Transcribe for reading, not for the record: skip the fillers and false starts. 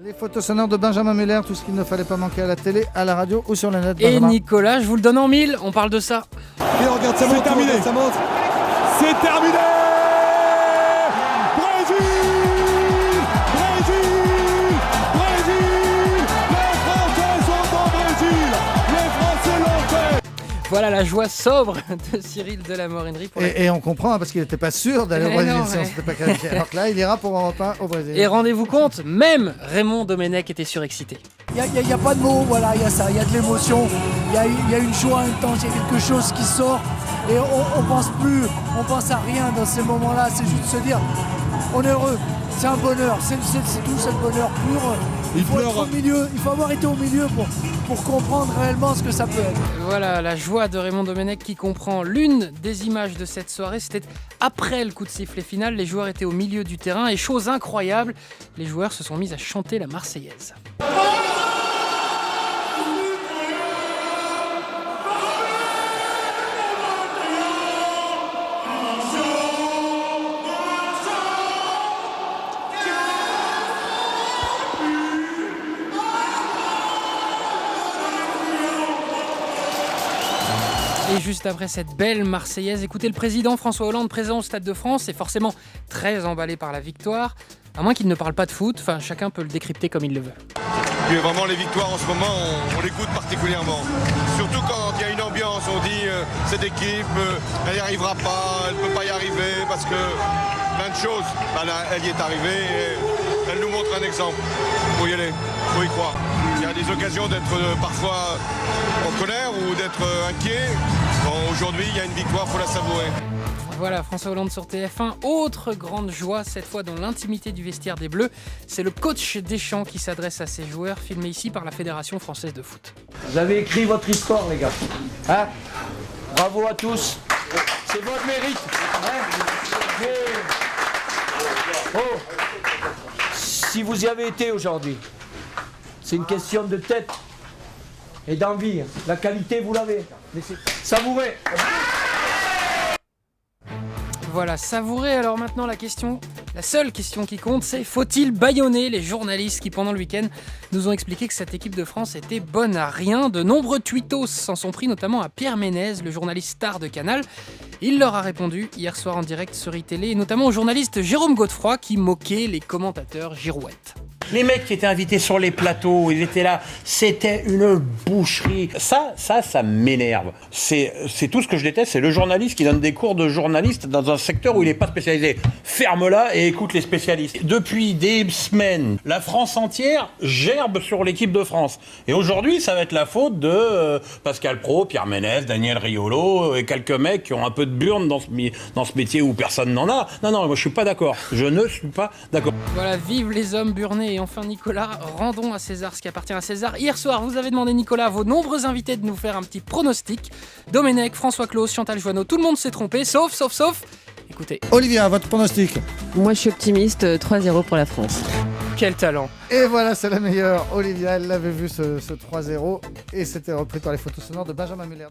Les photos sonores de Benjamin Muller, tout ce qu'il ne fallait pas manquer à la télé, à la radio ou sur le net. Et Benjamin. Nicolas, je vous le donne en mille, on parle de ça. Et on regarde sa montre, terminé. C'est terminé. Brésil, les Français sont au Brésil, les Français l'ont fait. Voilà la joie sobre de Cyril de la Morinerie. Et on comprend hein, parce qu'il n'était pas sûr d'aller au Brésil non, si on ouais. s'était pas qualifié. Alors que là, il ira pour Europe 1 au Brésil. Et rendez-vous compte, même Raymond Domenech était surexcité. Il n'y a pas de mots, voilà, il y a ça, il y a de l'émotion, il y a une joie intense, il y a quelque chose qui sort et on pense à rien dans ces moments-là, c'est juste se dire, on est heureux, c'est un bonheur, c'est tout, c'est le bonheur pur. Il faut être au milieu, il faut avoir été au milieu pour comprendre réellement ce que ça peut être. Voilà la joie de Raymond Domenech qui comprend l'une des images de cette soirée. C'était après le coup de sifflet final, les joueurs étaient au milieu du terrain et chose incroyable, les joueurs se sont mis à chanter la Marseillaise. Et juste après cette belle Marseillaise, écoutez le président François Hollande présent au Stade de France est forcément très emballé par la victoire, à moins qu'il ne parle pas de foot, enfin chacun peut le décrypter comme il le veut. Et vraiment les victoires en ce moment, on les goûte particulièrement. Surtout quand il y a une ambiance, on dit cette équipe, elle n'y arrivera pas, elle ne peut pas y arriver parce que plein de choses, elle y est arrivée et elle nous montre un exemple. Il faut y aller, il faut y croire. Il y a des occasions d'être parfois en colère ou d'être inquiet. Bon, aujourd'hui, il y a une victoire, il faut la savourer. Voilà, François Hollande sur TF1. Autre grande joie, cette fois dans l'intimité du vestiaire des Bleus. C'est le coach Deschamps qui s'adresse à ses joueurs, filmé ici par la Fédération française de foot. Vous avez écrit votre histoire, les gars. Hein? Bravo à tous. C'est votre mérite. Hein? Oh. Si vous y avez été aujourd'hui, c'est une question de tête et d'envie. La qualité, vous l'avez. Savourez. Voilà, savourez. Alors maintenant la seule question qui compte, c'est faut-il bâillonner les journalistes qui pendant le week-end nous ont expliqué que cette équipe de France était bonne à rien. De nombreux tweetos s'en sont pris, notamment à Pierre Ménez, le journaliste star de Canal. Il leur a répondu hier soir en direct sur iTélé, et notamment au journaliste Jérôme Godefroy qui moquait les commentateurs girouettes. Les mecs qui étaient invités sur les plateaux, ils étaient là, c'était une boucherie. Ça m'énerve. C'est tout ce que je déteste, c'est le journaliste qui donne des cours de journaliste dans un secteur où il n'est pas spécialisé. Ferme-la et écoute les spécialistes. Depuis des semaines, la France entière gerbe sur l'équipe de France. Et aujourd'hui, ça va être la faute de Pascal Praud, Pierre Ménez, Daniel Riolo et quelques mecs qui ont un peu de burne dans ce métier où personne n'en a. Non, moi je suis pas d'accord. Je ne suis pas d'accord. Voilà, vive les hommes burnés. Et enfin Nicolas, rendons à César ce qui appartient à César. Hier soir, vous avez demandé Nicolas à vos nombreux invités de nous faire un petit pronostic. Domenech, François Claus, Chantal Joanneau, tout le monde s'est trompé, sauf, écoutez. Olivia, votre pronostic? Moi, je suis optimiste, 3-0 pour la France. Quel talent! Et voilà, c'est la meilleure. Olivia, elle l'avait vu ce 3-0 et c'était repris par les photos sonores de Benjamin Muller.